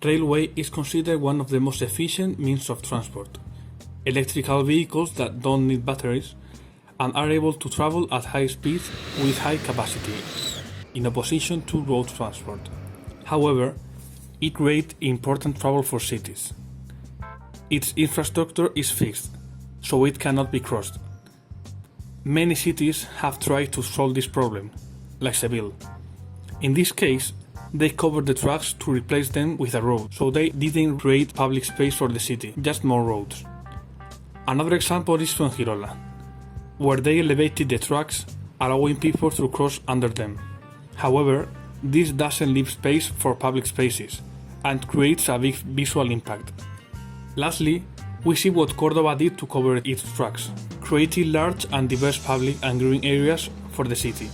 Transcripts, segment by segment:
Railway is considered one of the most efficient means of transport. Electrical vehicles that don't need batteries and are able to travel at high speeds with high capacity, in opposition to road transport. However, it creates important trouble for cities. Its infrastructure is fixed, so it cannot be crossed. Many cities have tried to solve this problem, like Seville. In this case, they covered the tracks to replace them with a road, so they didn't create public space for the city, just more roads. Another example is from Girola, where they elevated the tracks, allowing people to cross under them. However, this doesn't leave space for public spaces, and creates a big visual impact. Lastly, we see what Córdoba did to cover its tracks, creating large and diverse public and green areas for the city,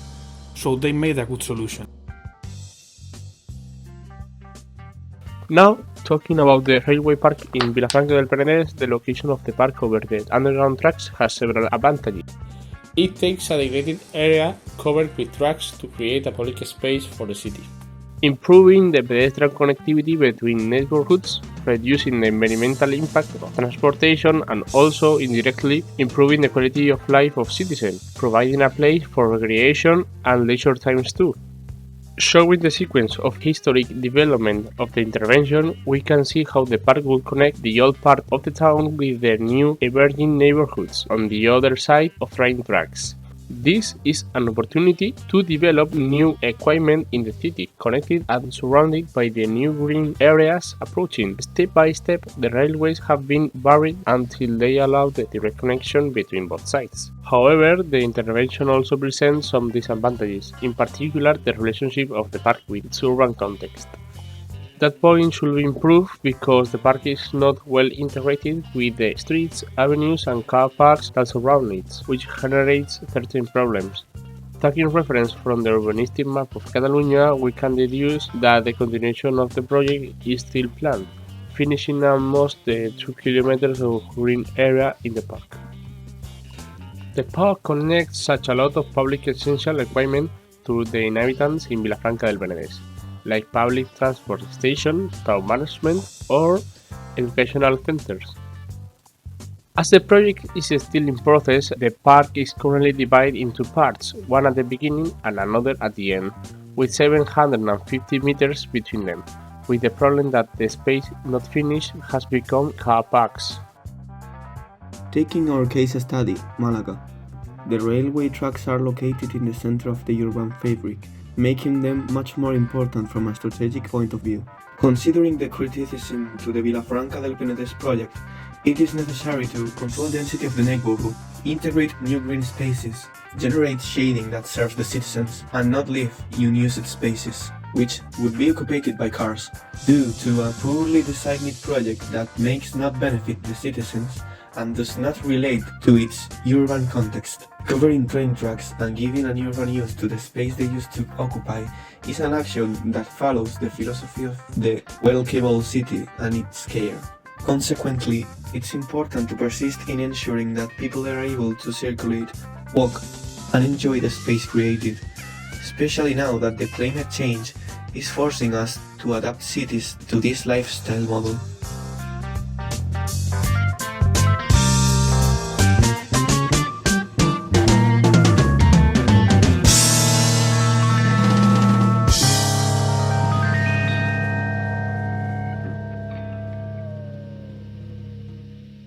so they made a good solution. Now, talking about the railway park in Villafranca del Penedès, the location of the park over the underground tracks has several advantages. It takes a degraded area covered with tracks to create a public space for the city, improving the pedestrian connectivity between neighborhoods, reducing the environmental impact of transportation, and also indirectly improving the quality of life of citizens, providing a place for recreation and leisure times too. Showing the sequence of historic development of the intervention, we can see how the park will connect the old part of the town with the new emerging neighborhoods on the other side of train tracks. This is an opportunity to develop new equipment in the city, connected and surrounded by the new green areas approaching. Step by step, the railways have been buried until they allow the direct connection between both sides. However, the intervention also presents some disadvantages, in particular the relationship of the park with its urban context. That point should be improved because the park is not well integrated with the streets, avenues and car parks that surround it, which generates certain problems. Taking reference from the urbanistic map of Catalonia, we can deduce that the continuation of the project is still planned, finishing almost the 2 kilometers of green area in the park. The park connects such a lot of public essential equipment to the inhabitants in Villafranca del Penedès, like public transport station, town management, or educational centers. As the project is still in process, the park is currently divided into parts, one at the beginning and another at the end, with 750 meters between them, with the problem that the space not finished has become car parks. Taking our case study, Malaga. The railway tracks are located in the center of the urban fabric, making them much more important from a strategic point of view. Considering the criticism to the Villafranca del Penedès project, it is necessary to control the density of the neighborhood, integrate new green spaces, generate shading that serves the citizens, and not leave unused spaces, which would be occupied by cars, due to a poorly designed project that makes not benefit the citizens and does not relate to its urban context. Covering train tracks and giving an urban use to the space they used to occupy is an action that follows the philosophy of the well-cabled city and its care. Consequently, it's important to persist in ensuring that people are able to circulate, walk, and enjoy the space created, especially now that the climate change is forcing us to adapt cities to this lifestyle model.